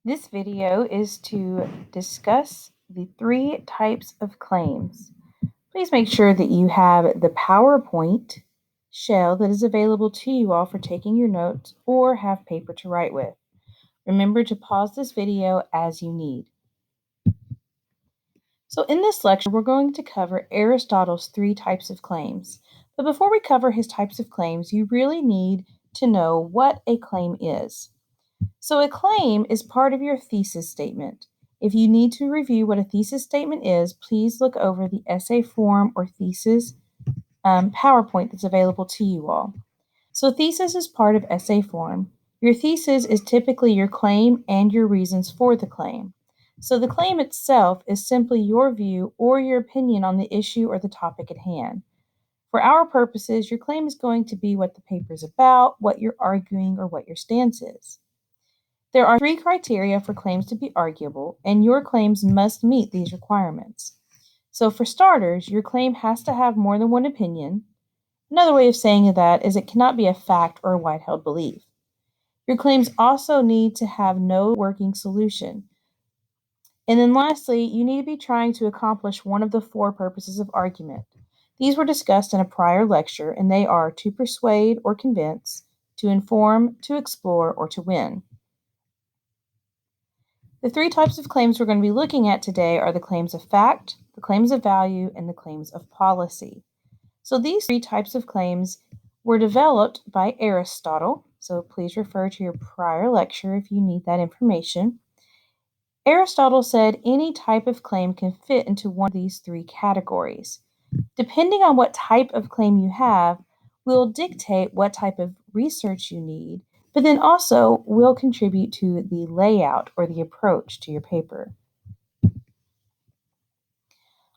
This video is to discuss the three types of claims. Please make sure that you have the PowerPoint shell that is available to you all for taking your notes or have paper to write with. Remember to pause this video as you need. So in this lecture, we're going to cover Aristotle's three types of claims. But before we cover his types of claims, you really need to know what a claim is. So a claim is part of your thesis statement. If you need to review what a thesis statement is, please look over the essay form or thesis PowerPoint that's available to you all. So thesis is part of essay form. Your thesis is typically your claim and your reasons for the claim. So the claim itself is simply your view or your opinion on the issue or the topic at hand. For our purposes, your claim is going to be what the paper is about, what you're arguing, or what your stance is. There are three criteria for claims to be arguable, and your claims must meet these requirements. So, for starters, your claim has to have more than one opinion. Another way of saying that is it cannot be a fact or a wide held belief. Your claims also need to have no working solution. And then lastly, you need to be trying to accomplish one of the four purposes of argument. These were discussed in a prior lecture, and they are to persuade or convince, to inform, to explore, or to win. The three types of claims we're going to be looking at today are the claims of fact, the claims of value, and the claims of policy. So these three types of claims were developed by Aristotle. So please refer to your prior lecture if you need that information. Aristotle said any type of claim can fit into one of these three categories. Depending on what type of claim you have, will dictate what type of research you need, but then also will contribute to the layout or the approach to your paper.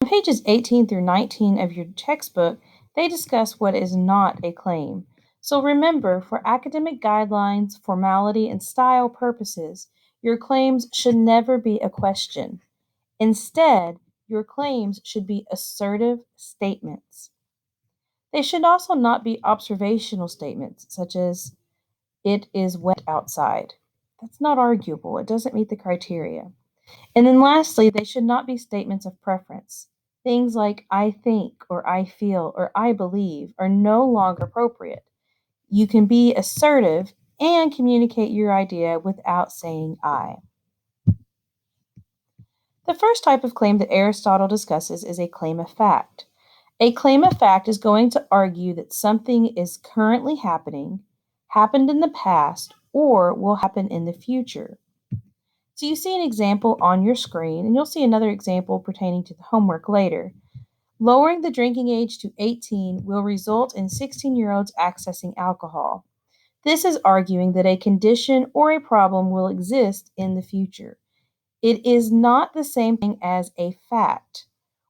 On pages 18 through 19 of your textbook, they discuss what is not a claim. So remember, for academic guidelines, formality, and style purposes, your claims should never be a question. Instead, your claims should be assertive statements. They should also not be observational statements, such as, it is wet outside. That's not arguable. It doesn't meet the criteria. And then lastly, they should not be statements of preference. Things like I think or I feel or I believe are no longer appropriate. You can be assertive and communicate your idea without saying I. The first type of claim that Aristotle discusses is a claim of fact. A claim of fact is going to argue that something is currently happening, happened in the past, or will happen in the future. So you see an example on your screen, and you'll see another example pertaining to the homework later. Lowering the drinking age to 18 will result in 16-year-olds accessing alcohol. This is arguing that a condition or a problem will exist in the future. It is not the same thing as a fact.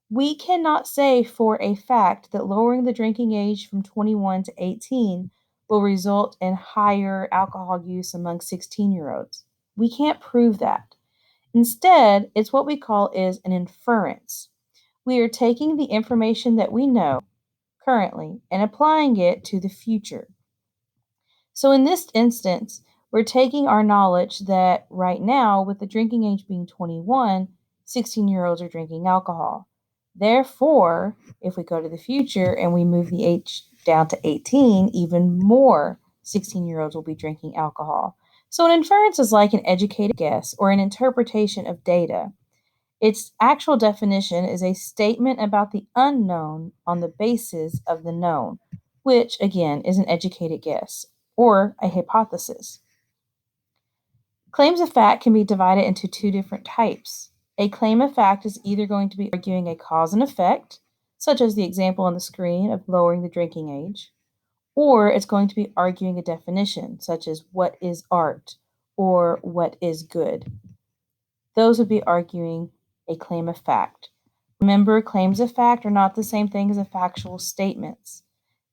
We cannot say for a fact that lowering the drinking age from 21 to 18 will result in higher alcohol use among 16-year-olds. We can't prove that. Instead, it's what we call is an inference. We are taking the information that we know currently and applying it to the future. So in this instance, we're taking our knowledge that right now, with the drinking age being 21, 16-year-olds are drinking alcohol. Therefore, if we go to the future and we move the age down to 18, even more 16-year-olds will be drinking alcohol. So an inference is like an educated guess or an interpretation of data. Its actual definition is a statement about the unknown on the basis of the known, which again is an educated guess or a hypothesis. Claims of fact can be divided into two different types. A claim of fact is either going to be arguing a cause and effect, such as the example on the screen of lowering the drinking age, or it's going to be arguing a definition, such as what is art or what is good. Those would be arguing a claim of fact. Remember, claims of fact are not the same thing as factual statements.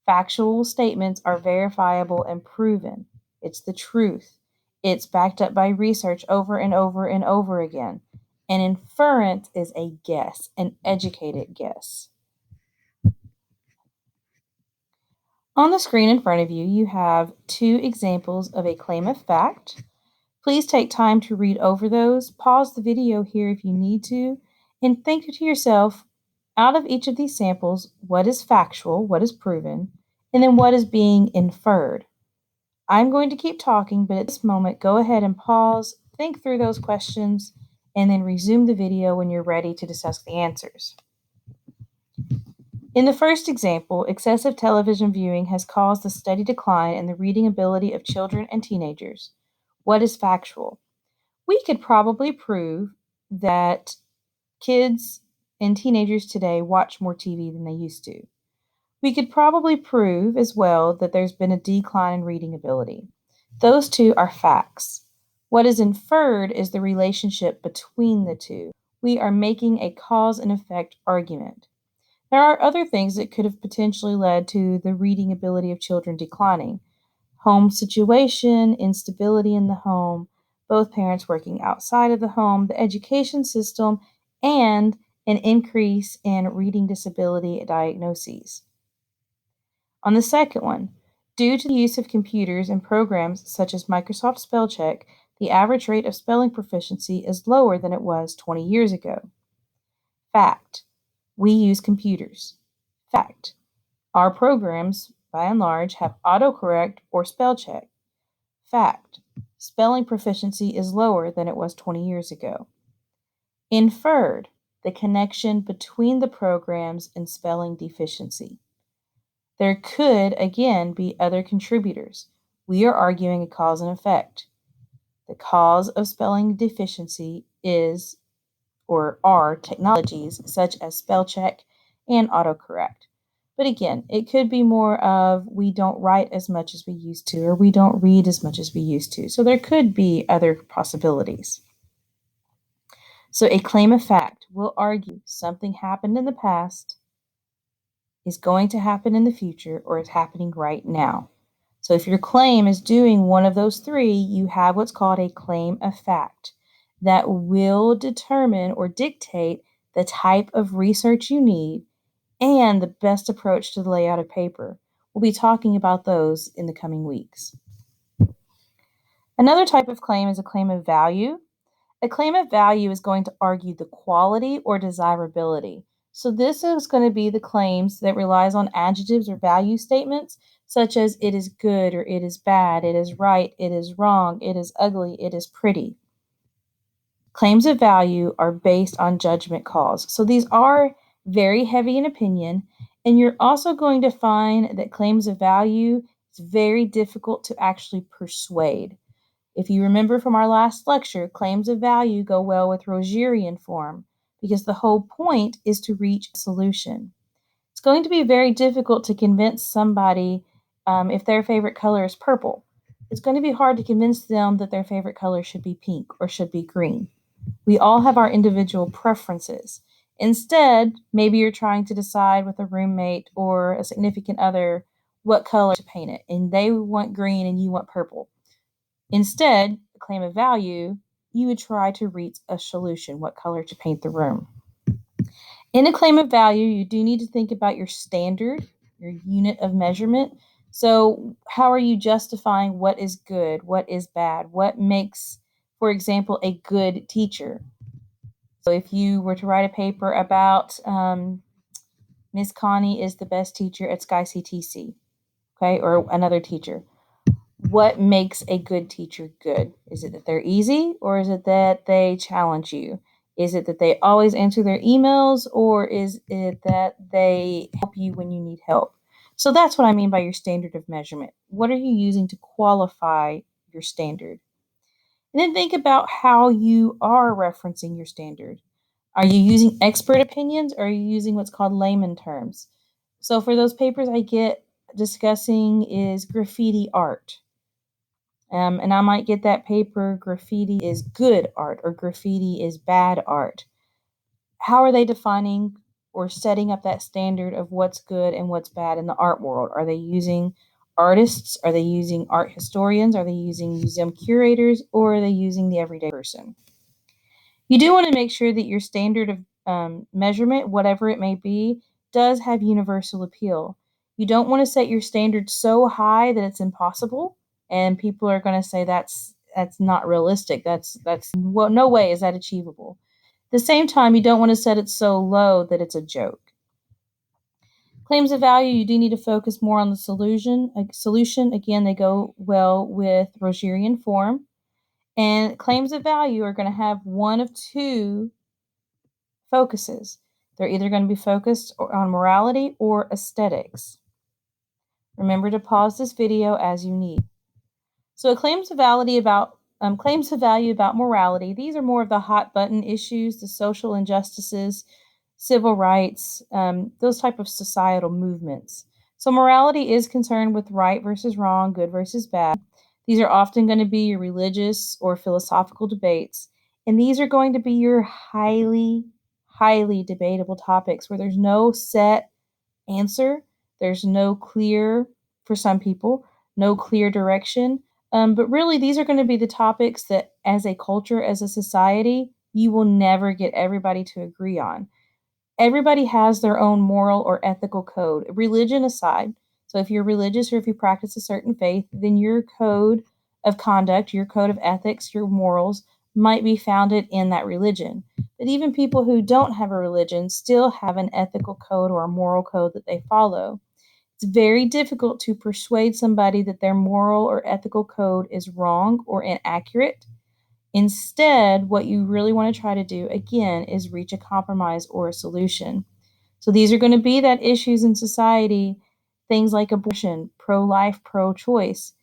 Factual statements are verifiable and proven. It's the truth. It's backed up by research over and over and over again. An inference is a guess, an educated guess. On the screen in front of you, you have two examples of a claim of fact. Please take time to read over those. Pause the video here if you need to, and think to yourself, out of each of these samples, what is factual, what is proven, and then what is being inferred. I'm going to keep talking, but at this moment, go ahead and pause, think through those questions, and then resume the video when you're ready to discuss the answers. In the first example, excessive television viewing has caused a steady decline in the reading ability of children and teenagers. What is factual? We could probably prove that kids and teenagers today watch more TV than they used to. We could probably prove as well that there's been a decline in reading ability. Those two are facts. What is inferred is the relationship between the two. We are making a cause and effect argument. There are other things that could have potentially led to the reading ability of children declining. Home situation, instability in the home, both parents working outside of the home, the education system, and an increase in reading disability diagnoses. On the second one, due to the use of computers and programs such as Microsoft Spell Check, the average rate of spelling proficiency is lower than it was 20 years ago. Fact. We use computers. Fact. Our programs, by and large, have autocorrect or spell check. Fact. Spelling proficiency is lower than it was 20 years ago. Inferred. The connection between the programs and spelling deficiency. There could, again, be other contributors. We are arguing a cause and effect. The cause of spelling deficiency is or are technologies such as spell check and autocorrect. But again, it could be more of we don't write as much as we used to, or we don't read as much as we used to. So there could be other possibilities. So a claim of fact will argue something happened in the past, is going to happen in the future, or is happening right now. So if your claim is doing one of those three, you have what's called a claim of fact that will determine or dictate the type of research you need and the best approach to the layout of paper. We'll be talking about those in the coming weeks. Another type of claim is a claim of value. A claim of value is going to argue the quality or desirability. So this is going to be the claims that relies on adjectives or value statements, such as it is good or it is bad, it is right, it is wrong, it is ugly, it is pretty. Claims of value are based on judgment calls. So these are very heavy in opinion, and you're also going to find that claims of value is very difficult to actually persuade. If you remember from our last lecture, claims of value go well with Rogerian form because the whole point is to reach a solution. It's going to be very difficult to convince somebody if their favorite color is purple. It's going to be hard to convince them that their favorite color should be pink or should be green. We all have our individual preferences. Instead, maybe you're trying to decide with a roommate or a significant other what color to paint it, and they want green and you want purple. Instead, a claim of value, you would try to reach a solution, what color to paint the room. In a claim of value, you do need to think about your standard, your unit of measurement. So how are you justifying what is good, what is bad, what makes, for example, a good teacher? So if you were to write a paper about Miss Connie is the best teacher at Sky CTC, okay, or another teacher, what makes a good teacher good? Is it that they're easy, or is it that they challenge you? Is it that they always answer their emails, or is it that they help you when you need help? So that's what I mean by your standard of measurement. What are you using to qualify your standard? And then think about how you are referencing your standard. Are you using expert opinions, or are you using what's called layman terms? So for those papers I get discussing is graffiti art. And I might get that paper, graffiti is good art or graffiti is bad art. How are they defining or setting up that standard of what's good and what's bad in the art world? Are they using artists? Are they using art historians? Are they using museum curators? Or are they using the everyday person? You do want to make sure that your standard of measurement, whatever it may be, does have universal appeal. You don't want to set your standard so high that it's impossible and people are going to say that's that's not realistic. That's well, no way is that achievable. At the same time, you don't want to set it so low that it's a joke. Claims of value, you do need to focus more on the solution. Again, they go well with Rogerian form. And claims of value are going to have one of two focuses. They're either going to be focused on morality or aesthetics. Remember to pause this video as you need. So claims of value about morality, these are more of the hot button issues, the social injustices, civil rights, those type of societal movements. So morality is concerned with right versus wrong, good versus bad. These are often going to be your religious or philosophical debates, and these are going to be your highly, highly debatable topics where there's no set answer. There's no clear, for some people, no clear direction. But really, these are going to be the topics that, as a culture, as a society, you will never get everybody to agree on. Everybody has their own moral or ethical code, religion aside. So if you're religious or if you practice a certain faith, then your code of conduct, your code of ethics, your morals might be founded in that religion. But even people who don't have a religion still have an ethical code or a moral code that they follow. It's very difficult to persuade somebody that their moral or ethical code is wrong or inaccurate. Instead, what you really want to try to do, again, is reach a compromise or a solution. So these are going to be that issues in society, things like abortion, pro-life, pro-choice.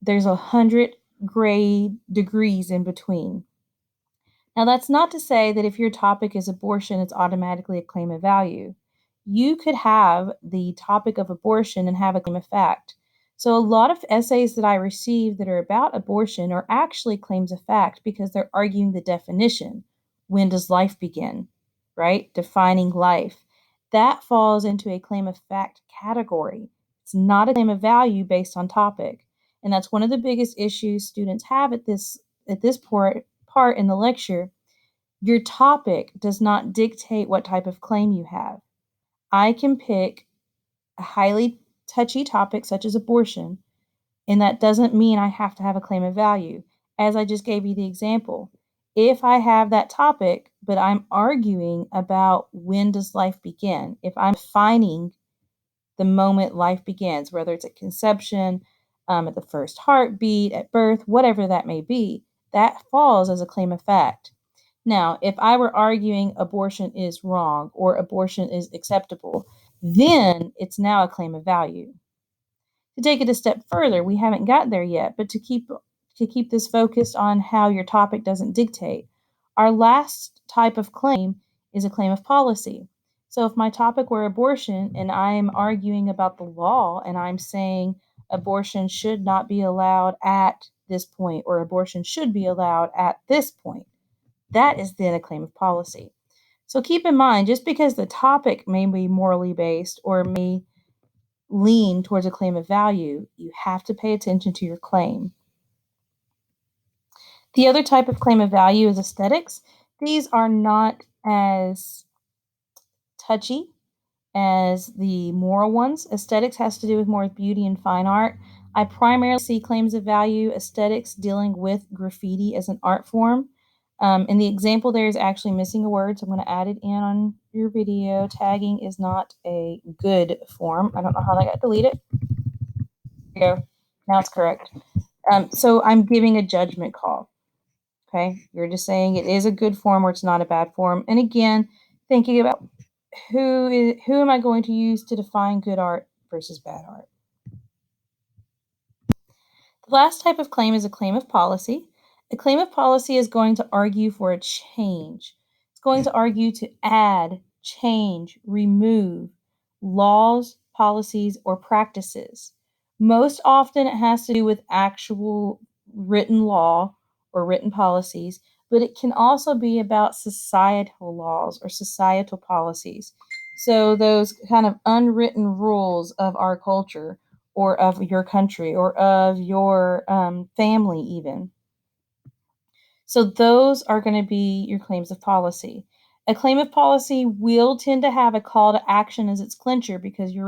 There's 100 gray degrees in between. Now, that's not to say that if your topic is abortion, it's automatically a claim of value. You could have the topic of abortion and have a claim of fact. So, a lot of essays that I receive that are about abortion are actually claims of fact because they're arguing the definition. When does life begin? Right? Defining life. That falls into a claim of fact category. It's not a claim of value based on topic. And that's one of the biggest issues students have at this part in the lecture. Your topic does not dictate what type of claim you have. I can pick a highly touchy topic such as abortion, and that doesn't mean I have to have a claim of value. As I just gave you the example, if I have that topic, but I'm arguing about when does life begin, if I'm defining the moment life begins, whether it's at conception, at the first heartbeat, at birth, whatever that may be, that falls as a claim of fact. Now, if I were arguing abortion is wrong or abortion is acceptable, then it's now a claim of value. To take it a step further, we haven't got there yet, but to keep this focused on how your topic doesn't dictate, our last type of claim is a claim of policy. So if my topic were abortion and I'm arguing about the law and I'm saying abortion should not be allowed at this point or abortion should be allowed at this point, that is then a claim of policy. So keep in mind, just because the topic may be morally based or may lean towards a claim of value, you have to pay attention to your claim. The other type of claim of value is aesthetics. These are not as touchy as the moral ones. Aesthetics has to do with more with beauty and fine art. I primarily see claims of value aesthetics dealing with graffiti as an art form. And the example there is actually missing a word, so I'm going to add it in on your video. Tagging is not a good form. I don't know how that got deleted. There you go. Now it's correct. So I'm giving a judgment call. Okay, you're just saying it is a good form or it's not a bad form. And again, thinking about who am I going to use to define good art versus bad art. The last type of claim is a claim of policy. A claim of policy is going to argue for a change. It's going to argue to add, change, remove laws, policies, or practices. Most often it has to do with actual written law or written policies, but it can also be about societal laws or societal policies. So those kind of unwritten rules of our culture or of your country or of your family even. So those are going to be your claims of policy. A claim of policy will tend to have a call to action as its clincher because you're